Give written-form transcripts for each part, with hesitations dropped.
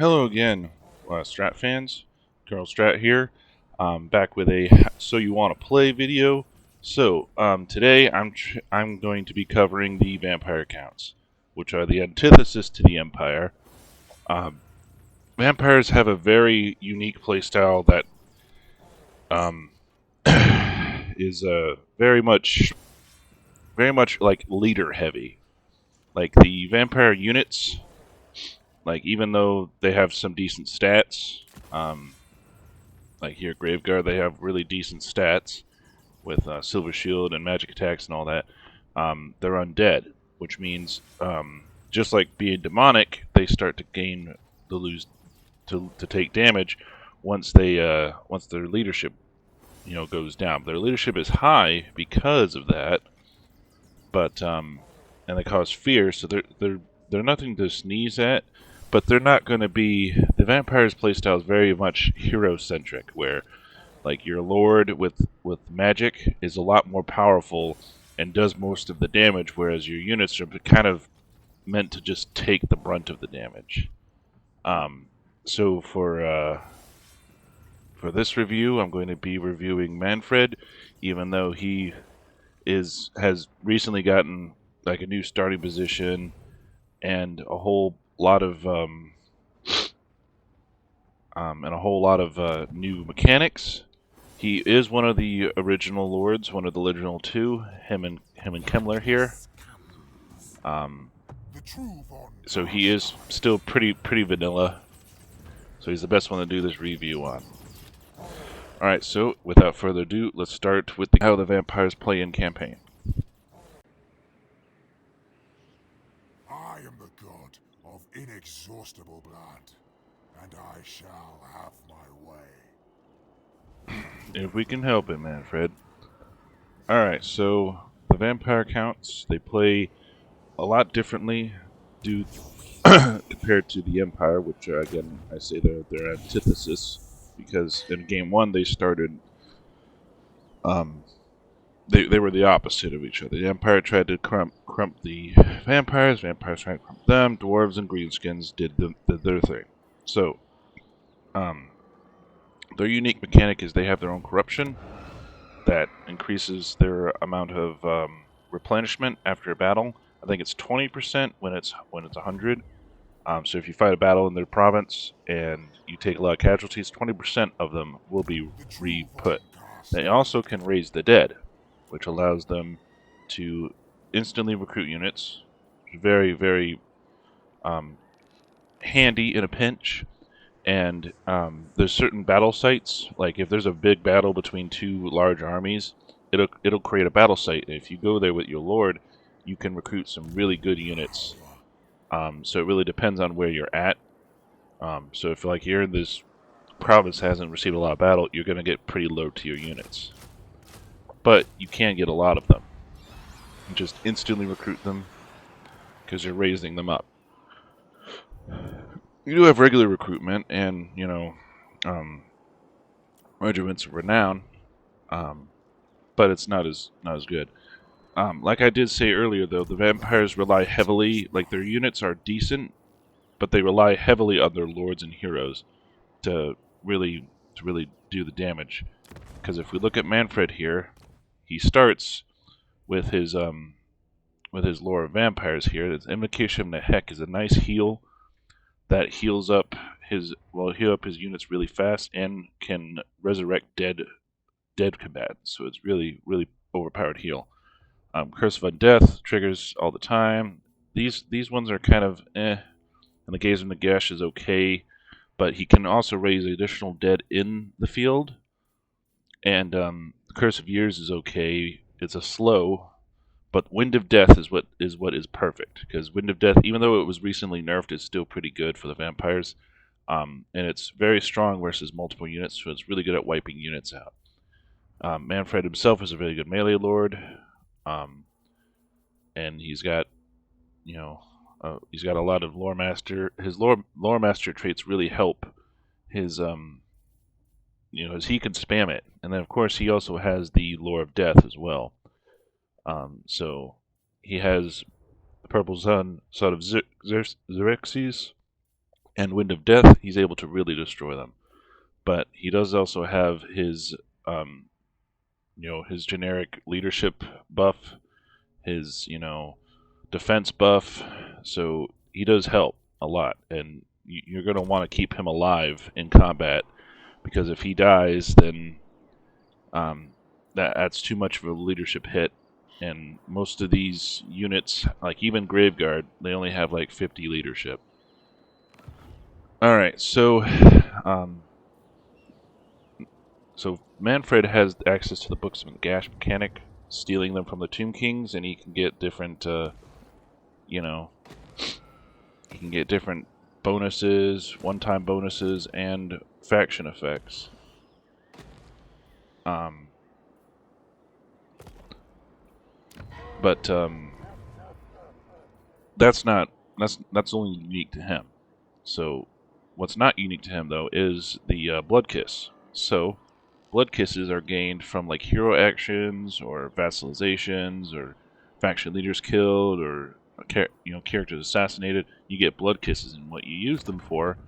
Hello again, Strat Fans. Colonelstrat here. Back with a So You Want to Play video. Today I'm going to be covering the vampire counts, which are the antithesis to the Empire. Um, Vampires have a very unique playstyle that um, is very much like leader heavy. Like the vampire units, like even though they have some decent stats, um, like here, Graveguard, they have really decent stats with Silver Shield and magic attacks and all that. They're undead, which means just like being demonic, they start to gain the lose to take damage once once their leadership goes down. Their leadership is high because of that, but and they cause fear, so they're nothing to sneeze at. But they're not going to be. The vampire's playstyle is very much hero centric, where like your lord with magic is a lot more powerful and does most of the damage, whereas your units are kind of meant to just take the brunt of the damage. Um, so for this review, I'm going to be reviewing Manfred, even though he has recently gotten like a new starting position and a whole lot of new mechanics. He is one of the original lords, one of the original two. Him and Kemmler here. So he is still pretty vanilla. So he's the best one to do this review on. All right. So without further ado, let's start with how the vampires play in campaign. I am the god of inexhaustible blood, and I shall have my way. If we can help it, Manfred. All right. So the vampire counts, they play a lot differently due compared to the Empire, which again I say they're their antithesis, because in game one they started they were the opposite of each other. The Empire tried to crump the vampires tried to crump them. Dwarves and greenskins did their thing. So their unique mechanic is they have their own corruption that increases their amount of replenishment after a battle. I think it's 20% when it's 100. So if you fight a battle in their province and you take a lot of casualties, 20% of them will be re-put. They also can raise the dead, which allows them to instantly recruit units. Very handy in a pinch. And there's certain battle sites, like if there's a big battle between two large armies, it'll create a battle site. And if you go there with your lord, you can recruit some really good units. So it really depends on where you're at. So if like you're in this province hasn't received a lot of battle, you're going to get pretty low tier units. But you can get a lot of them. You just instantly recruit them because you're raising them up. You do have regular recruitment and, regiments of renown, but it's not as good. Like I did say earlier, though, the vampires rely heavily, like their units are decent, but they rely heavily on their lords and heroes to really do the damage. Because if we look at Manfred here, he starts with his lore of vampires here. This Invocation of the Heck is a nice heal that heals up his units really fast and can resurrect dead combatants. So it's really overpowered heal. Curse of Undeath triggers all the time. These ones are kind of eh. And the Gaze of Nagash is okay, but he can also raise additional dead in the field. And Curse of Years is okay. It's a slow, but Wind of Death is what is perfect, because Wind of Death, even though it was recently nerfed, is still pretty good for the vampires. And it's very strong versus multiple units, so it's really good at wiping units out. Manfred himself is a very good melee lord, and he's got he's got a lot of lore master. His lore master traits really help his as he can spam it, and then of course he also has the lore of death as well. So he has the purple son of Xerxes, and Wind of Death, he's able to really destroy them. But he does also have his, his generic leadership buff, his, defense buff. So he does help a lot, and you're going to want to keep him alive in combat because if he dies, then that's too much of a leadership hit. And most of these units, like even Graveguard, they only have like 50 leadership. All right, um, so Manfred has access to the books of the Gash mechanic, stealing them from the Tomb Kings, and he can get different, you know, he can get different bonuses, one-time bonuses, and faction effects. Um, but that's only unique to him. So what's not unique to him though is the blood kiss. So blood kisses are gained from like hero actions or vassalizations or faction leaders killed or characters assassinated. You get blood kisses, and what you use them for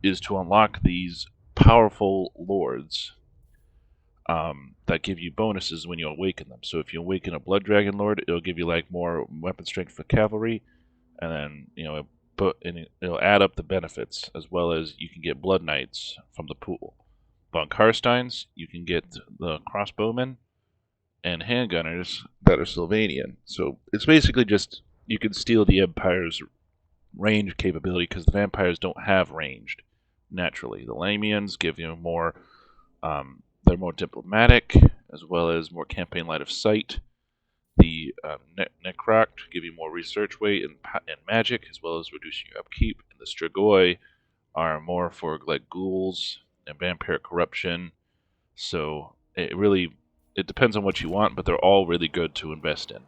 is to unlock these powerful lords that give you bonuses when you awaken them. So if you awaken a Blood Dragon Lord, it'll give you like more weapon strength for cavalry, and then it'll add up the benefits as well as you can get Blood Knights from the pool. Von Karsteins, you can get the crossbowmen and handgunners that are Sylvanian. So it's basically just you can steal the Empire's range capability because the vampires don't have ranged naturally. The Lamians give you more. They're more diplomatic as well as more campaign line of sight. The Necroct give you more research weight and magic, as well as reducing your upkeep. And the Strigoi are more for like ghouls and vampire corruption. So it depends on what you want, but they're all really good to invest in.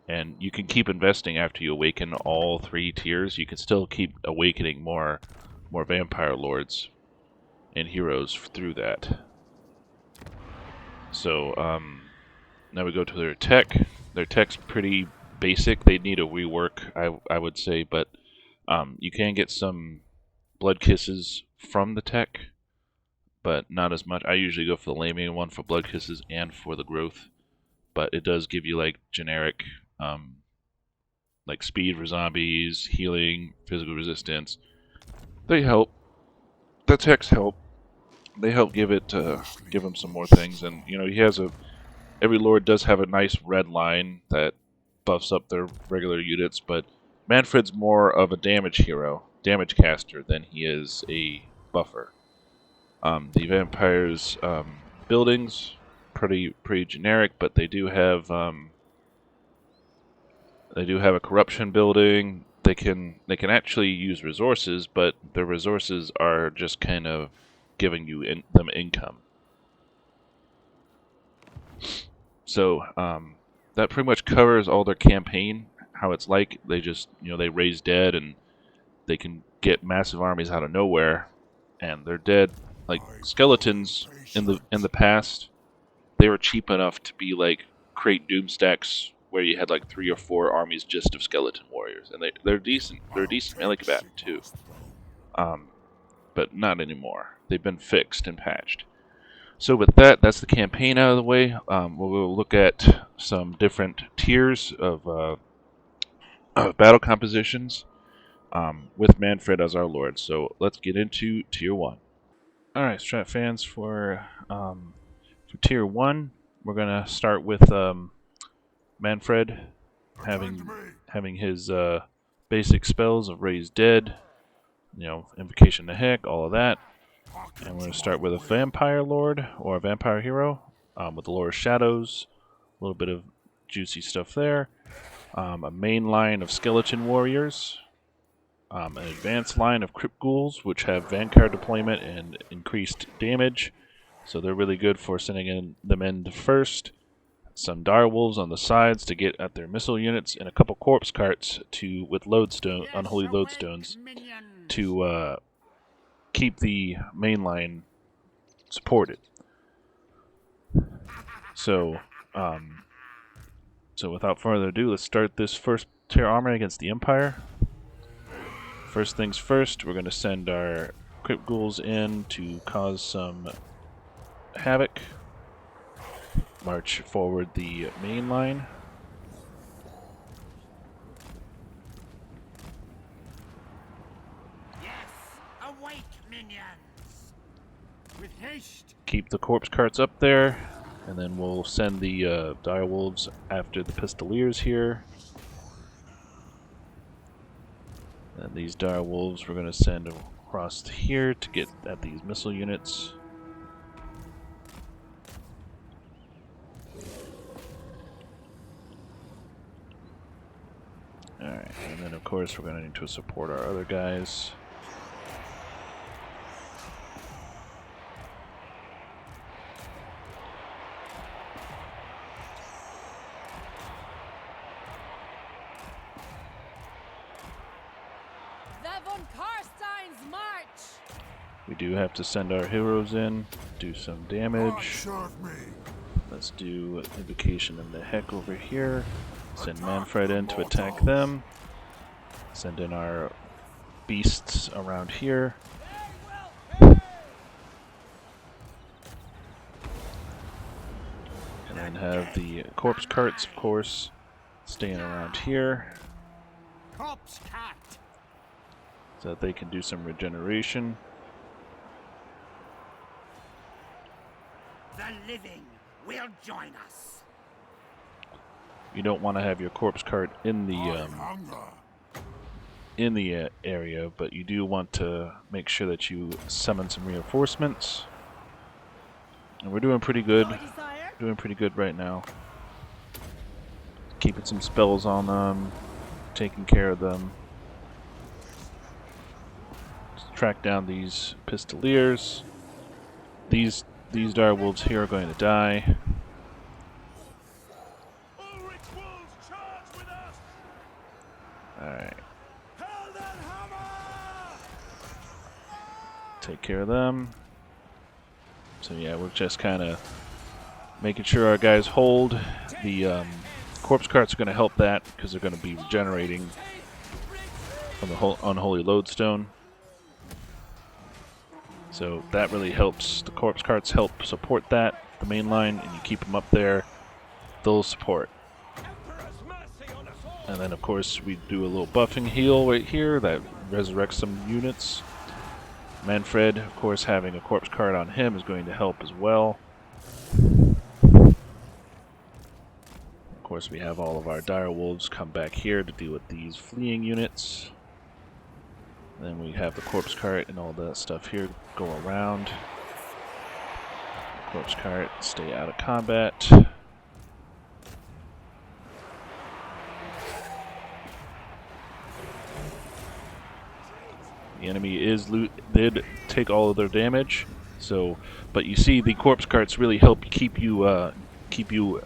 And you can keep investing after you awaken all 3 tiers. You can still keep awakening more vampire lords and heroes through that. So now we go to their tech. Their tech's pretty basic. They need a rework, I would say, but you can get some blood kisses from the tech, but not as much. I usually go for the Lamian one for blood kisses and for the growth, but it does give you like generic, like speed for zombies, healing, physical resistance. They help. The techs help. They help give him some more things, and he has every lord does have a nice red line that buffs up their regular units, but Manfred's more of a damage hero, damage caster, than he is a buffer. The vampires' buildings pretty generic, but they do have a corruption building. They can actually use resources, but their resources are just kind of giving them income. So that pretty much covers all their campaign. How it's like they just they raise dead and they can get massive armies out of nowhere, and they're dead. Like skeletons in the past, they were cheap enough to be like create doom stacks where you had like 3 or 4 armies just of skeleton warriors, and they're decent. They're a decent melee combatant too. But not anymore. They've been fixed and patched. So with that, that's the campaign out of the way. We'll look at some different tiers of battle compositions with Manfred as our lord. So let's get into tier 1. All right, Strat fans, for tier 1, we're gonna start with Manfred having his basic spells of Raise Dead, Invocation to Heck, all of that. And we're going to start with a Vampire Lord or a Vampire Hero with the Lore of Shadows, a little bit of juicy stuff there. A main line of Skeleton Warriors, an advanced line of Crypt Ghouls, which have Vanguard deployment and increased damage, so they're really good for sending them in first. Some Direwolves on the sides to get at their missile units, and a couple Corpse Carts with unholy lodestones to keep the main line supported. So, without further ado, let's start this first tier army against the Empire. first things first, we're going to send our crypt ghouls in to cause some havoc. March forward the main line. Yes, awake, minions! With haste! Keep the corpse carts up there, and then we'll send the direwolves after the pistoliers here. And these direwolves we're going to send across here to get at these missile units. Alright, and then of course we're going to need to support our other guys. We do have to send our heroes in, do some damage. Let's do Invocation in the Heck over here. Send Manfred in to attack them. Send in our beasts around here. And then have the corpse carts, of course, staying around here. Corpse cat! So that they can do some regeneration. The living will join us. You don't want to have your corpse cart in the area, but you do want to make sure that you summon some reinforcements. And we're doing pretty good. Doing pretty good right now. Keeping some spells on them, taking care of them. Just track down these pistoliers. These direwolves here are going to die. Alright. Take care of them. So yeah, we're just kind of making sure our guys hold. The corpse carts are going to help that because they're going to be regenerating from the unholy lodestone. So that really helps. The corpse carts help support that, the main line, and you keep them up there. They'll support. And then of course we do a little buffing heal right here that resurrects some units. Manfred, of course, having a corpse cart on him is going to help as well. Of course we have all of our direwolves come back here to deal with these fleeing units. Then we have the corpse cart and all that stuff here go around. Corpse cart, stay out of combat. The enemy did take all of their damage, so but you see the corpse carts really help keep you you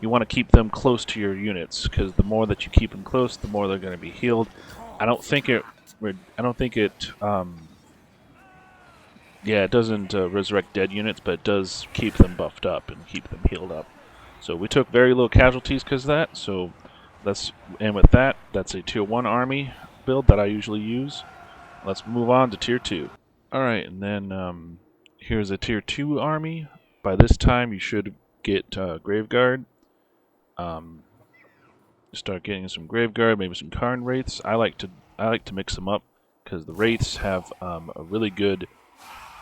want to keep them close to your units because the more that you keep them close, the more they're going to be healed. I don't think it doesn't resurrect dead units, but it does keep them buffed up and keep them healed up. So we took very low casualties because of that. So and with that, that's a tier 1 army build that I usually use. Let's move on to tier 2. Alright, and then here's a tier 2 army. By this time you should get Graveguard. Start getting some Graveguard, maybe some Karn Wraiths. I like to mix them up because the Wraiths have a really good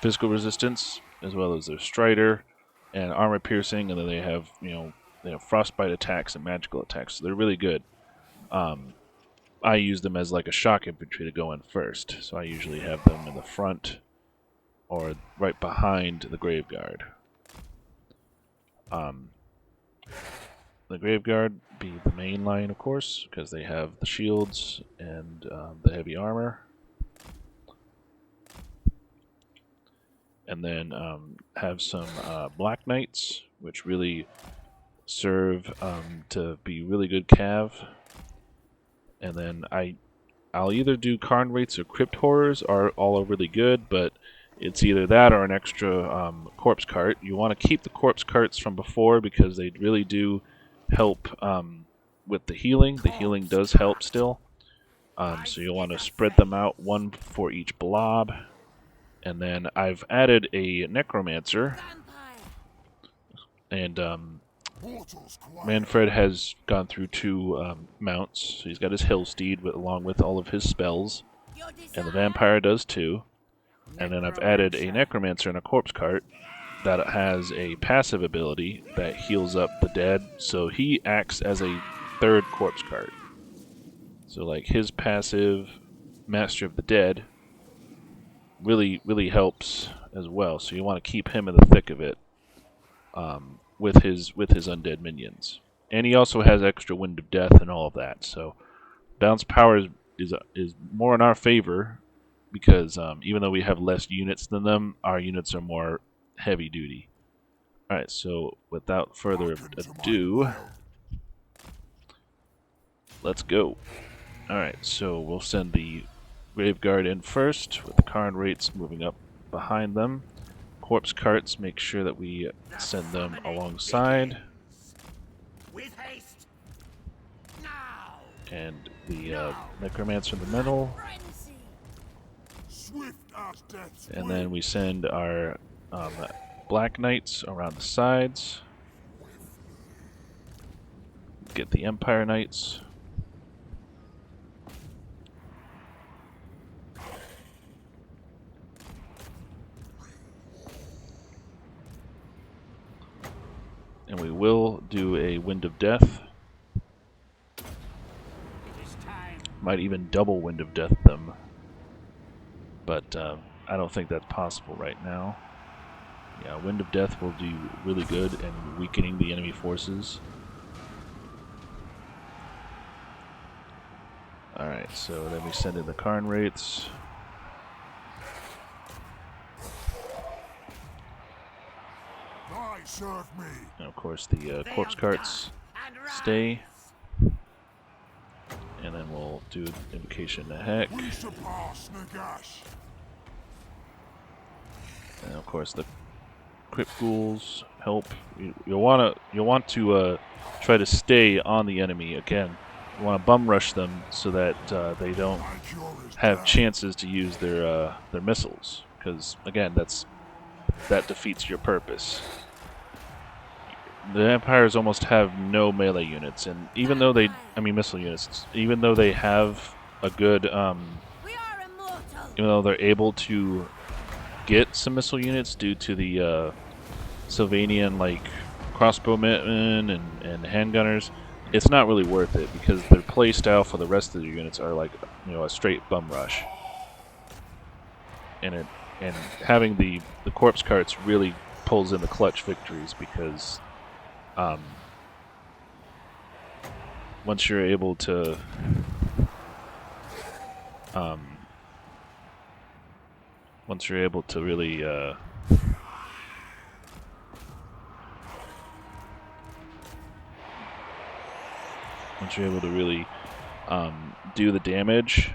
physical resistance as well as their Strider and armor piercing, and then they have frostbite attacks and magical attacks. So they're really good. I use them as like a shock infantry to go in first, so I usually have them in the front or right behind the Graveguard. The Graveguard be the main line, of course, because they have the shields and the heavy armor. And then have some Black Knights, which really serve to be really good cav. And then I'll either do Karn Wraiths or Crypt Horrors, are all really good, but it's either that or an extra corpse cart. You want to keep the corpse carts from before because they really do help with the healing. The healing does help still. So you'll want to spread them out, one for each blob. And then I've added a necromancer, and Mortals quiet. Manfred has gone through 2 mounts. So he's got his hill steed along with all of his spells, and the vampire does too. And then I've added a necromancer and a corpse cart that has a passive ability that heals up the dead, so he acts as a 3rd corpse cart. So like his passive, Master of the Dead, really helps as well. So you want to keep him in the thick of it with his undead minions. And he also has extra Wind of Death and all of that. So balance power is more in our favor because even though we have less units than them, our units are more heavy duty. Alright, so without further ado, let's go. Alright, so we'll send the Graveguard in first, with the current rates moving up behind them. Corpse carts, make sure that we send them alongside. With haste. Now. And the Necromancer in the middle. Swift as death's And then we send our Black Knights around the sides. Get the Empire Knights. And we will do a Wind of Death. It is time. Might even double Wind of Death them. But I don't think that's possible right now. Yeah, Wind of Death will do really good in weakening the enemy forces. Alright, so then we send in the Karn Wraiths. Thy serve me. And of course the Corpse Carts And rise. stay. And then we'll do Invocation to Heck. We surpass Nagash. And of course the Crypt Ghouls help. You'll want to try to stay on the enemy again. You want to bum rush them so that they don't My cure is have death. chances to use their missiles, because again that defeats your purpose. The vampires almost have no melee units, and even though missile units, even though they have a good We are immortal. even though they're able to get some missile units due to the Sylvanian like crossbowmen and handgunners, it's not really worth it because their play style for the rest of the units are like a straight bum rush. And having the corpse carts really pulls in the clutch victories because once you're able to really do the damage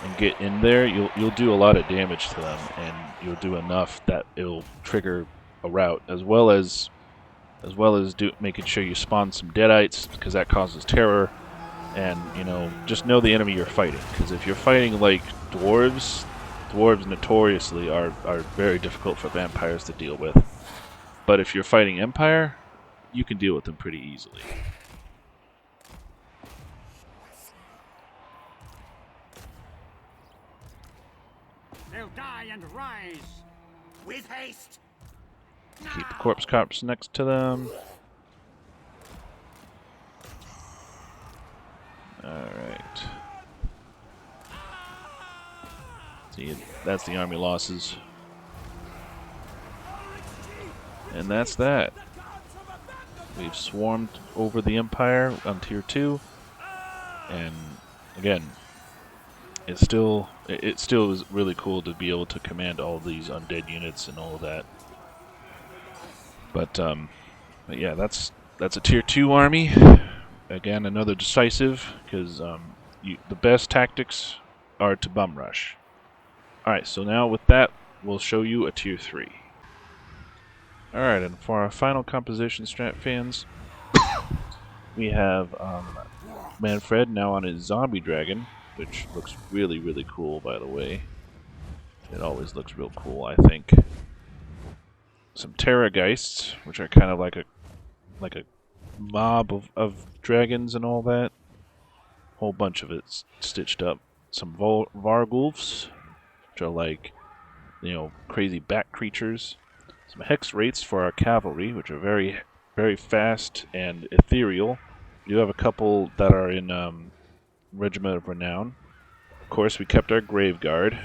and get in there, you'll do a lot of damage to them, and you'll do enough that it'll trigger a rout, as well as making sure you spawn some deadites, because that causes terror. And just know the enemy you're fighting, because if you're fighting like dwarves notoriously are very difficult for vampires to deal with. But if you're fighting Empire, you can deal with them pretty easily. They'll die and rise. With haste. Keep the corpse cops next to them. Alright. See, that's the army losses. And that's that. We've swarmed over the Empire on Tier 2. And again, it still is really cool to be able to command all these undead units and all of that. But yeah, that's a Tier 2 army. Again, another decisive, because the best tactics are to bum rush. Alright, so now with that, we'll show you a Tier 3. Alright, and for our final composition, Strat Fans, we have Manfred now on his zombie dragon. which looks really, really cool, by the way. It always looks real cool, I think. Some Terrageists, which are kind of like a mob of dragons and all that. Whole bunch of it stitched up. Some Vargulfs, which are like, you know, crazy bat creatures. Some Hex Wraiths for our cavalry, which are very, very fast and ethereal. You have a couple that are in Regiment of Renown. Of course, we kept our Grave Guard,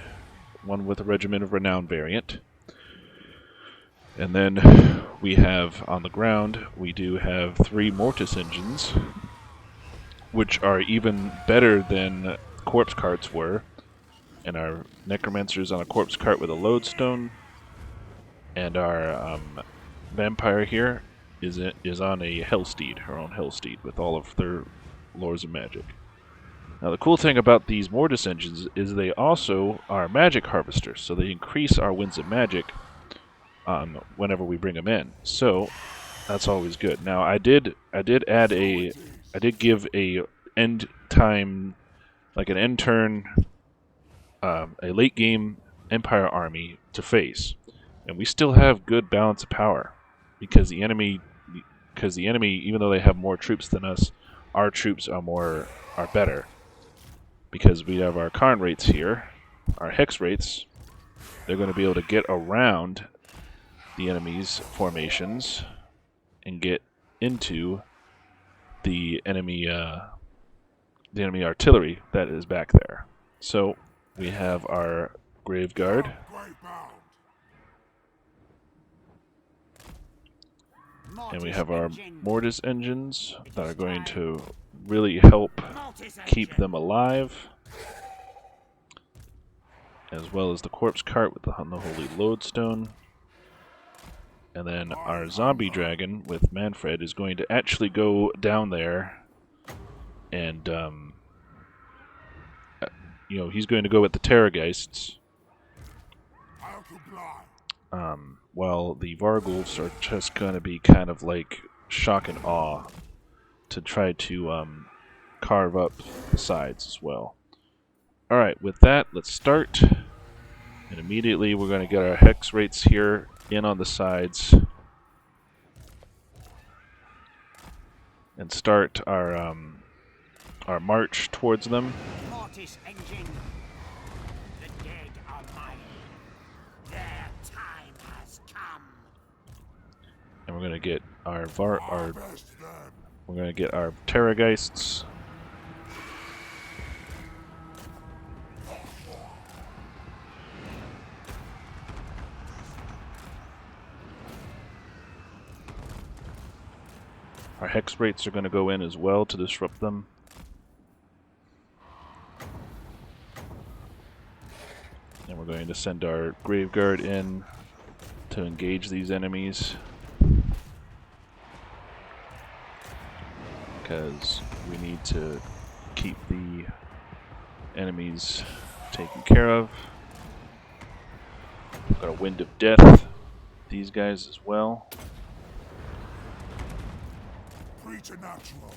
one with a Regiment of Renown variant. And then we have, on the ground, we do have 3 Mortis Engines, which are even better than Corpse Carts were. And our Necromancer's on a Corpse Cart with a Lodestone. And our Vampire here is on a Hellsteed, her own Hellsteed, with all of their lores of magic. Now the cool thing about these Mortis Engines is they also are magic harvesters, so they increase our winds of magic whenever we bring them in. So that's always good. Now I did give a end time, like an end turn, a late game Empire army to face, and we still have good balance of power because the enemy, even though they have more troops than us, our troops are better. Because we have our Karn Wraiths here, our Hex Wraiths, they're going to be able to get around the enemy's formations and get into the enemy artillery that is back there. So we have our Grave Guard, Great bound. and we have our Mortis Engines that are going to really help keep them alive, as well as the Corpse Cart with the Unholy Lodestone. And then our Zombie Dragon with Manfred is going to actually go down there and, you know, he's going to go with the Terrageists, I'll comply. while the Vargulfs are just going to be kind of like shock and awe to try to carve up the sides as well. Alright, with that, let's start. And immediately we're going to get our Hex Wraiths here in on the sides. And start our march towards them. Mortis Engine. The dead are mine. Their time has come. And we're going to get our Harvest them. we're going to get our Terrageists. Our Hex Wraiths are going to go in as well to disrupt them. And we're going to send our Grave Guard in to engage these enemies, because we need to keep the enemies taken care of. We've got a Wind of Death, these guys as well. Preternatural.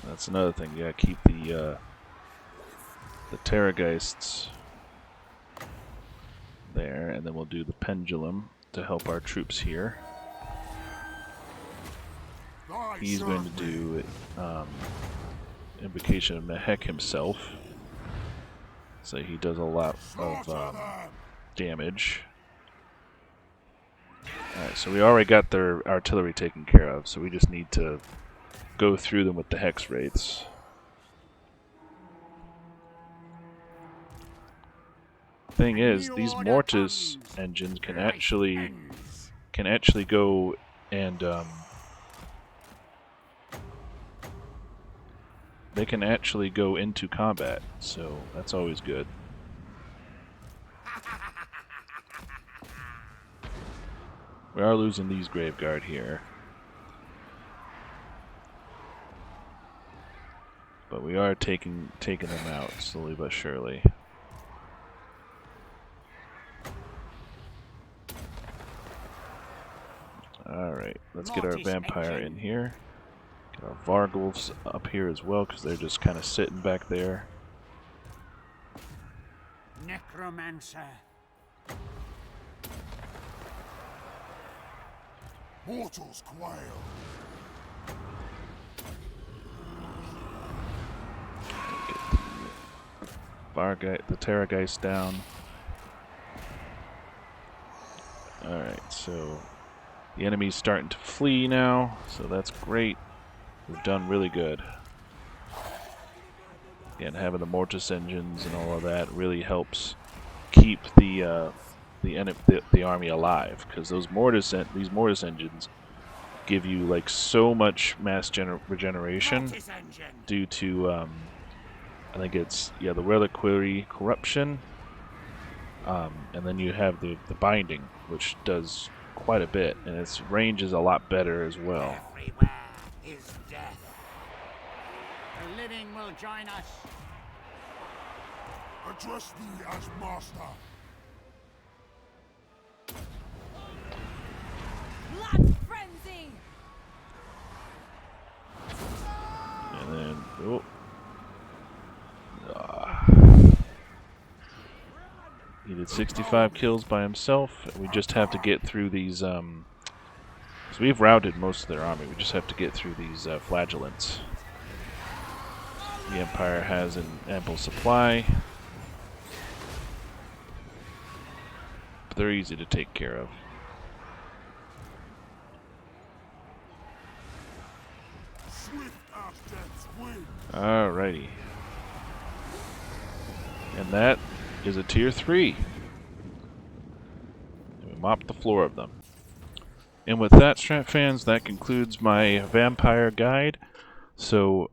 That's another thing. You gotta keep the Terrageists there, and then we'll do the Pendulum to help our troops here. Thy He's going to serve me. do Invocation of Mehek himself, so he does a lot of Slaughter them. damage. Alright, so we already got their artillery taken care of, so we just need to go through them with the Hex Wraiths. Thing is, these Mortis engines can actually go and they can actually go into combat, so that's always good. We are losing these Grave Guard here, but we are taking them out slowly but surely. Alright, let's get our Mortis vampire engine. in here. Get our Vargulfs up here as well, because they're just kind of sitting back there. Necromancer. Mortals quail. The Terrorgeist down. Alright, so the enemy's starting to flee now, so that's great. We've done really good. And having the Mortis engines and all of that really helps keep the army alive, because those these Mortis engines give you like so much mass regeneration Mortis engine. due to I think it's the reliquary corruption, and then you have the binding, which does quite a bit, and its range is a lot better as well. Everywhere is death. The living will join us. Address me as master. Blood frenzy! And then he did 65 kills by himself. We just have to get through these. So we've routed most of their army. We just have to get through these flagellants. The Empire has an ample supply, but they're easy to take care of. Swift as death's wing. Alrighty. And that is a tier 3. And we mopped the floor of them. And with that, Strat fans, that concludes my vampire guide. So,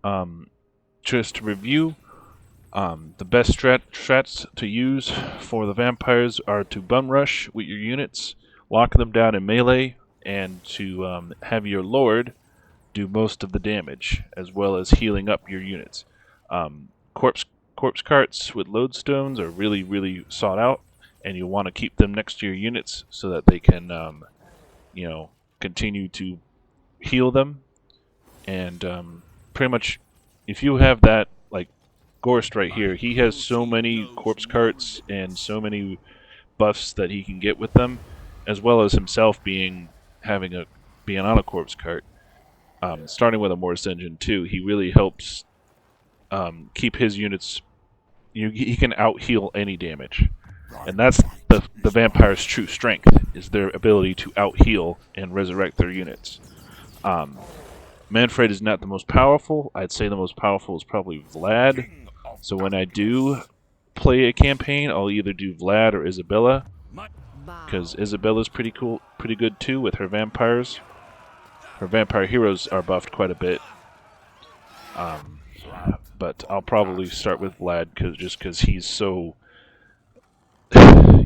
just to review, the best strats to use for the vampires are to bum rush with your units, lock them down in melee, and to have your lord do most of the damage, as well as healing up your units. Corpse carts with lodestones are really, really sought out, and you want to keep them next to your units so that they can, continue to heal them. And pretty much, if you have that, like Gorst right here, he has so many corpse carts and so many buffs that he can get with them, as well as himself being on a corpse cart. Starting with a Mortis engine too, he really helps keep his units. He can out heal any damage, and that's the vampire's true strength, is their ability to out heal and resurrect their units. Manfred is not the most powerful. I'd say the most powerful is probably Vlad. So when I do play a campaign, I'll either do Vlad or Isabella, because Isabella's pretty good too with her vampires. Her vampire heroes are buffed quite a bit. But I'll probably start with Vlad because he's so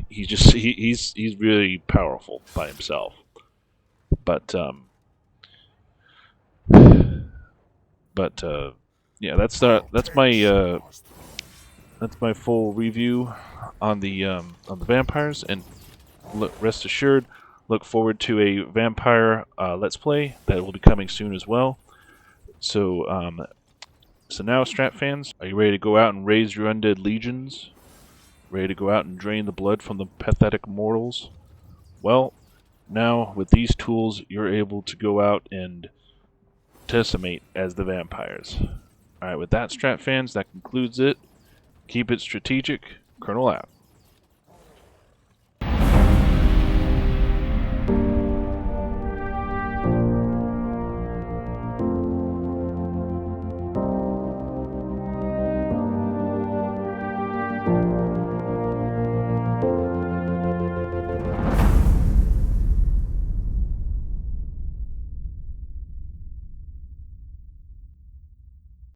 he's really powerful by himself. But yeah, that's my full review on the vampires, and rest assured, look forward to a vampire let's play that will be coming soon as well. So now, Strat fans, are you ready to go out and raise your undead legions? Ready to go out and drain the blood from the pathetic mortals? Well, now with these tools, you're able to go out and decimate as the vampires. Alright, with that, Strat fans, that concludes it. Keep it strategic. Colonel out.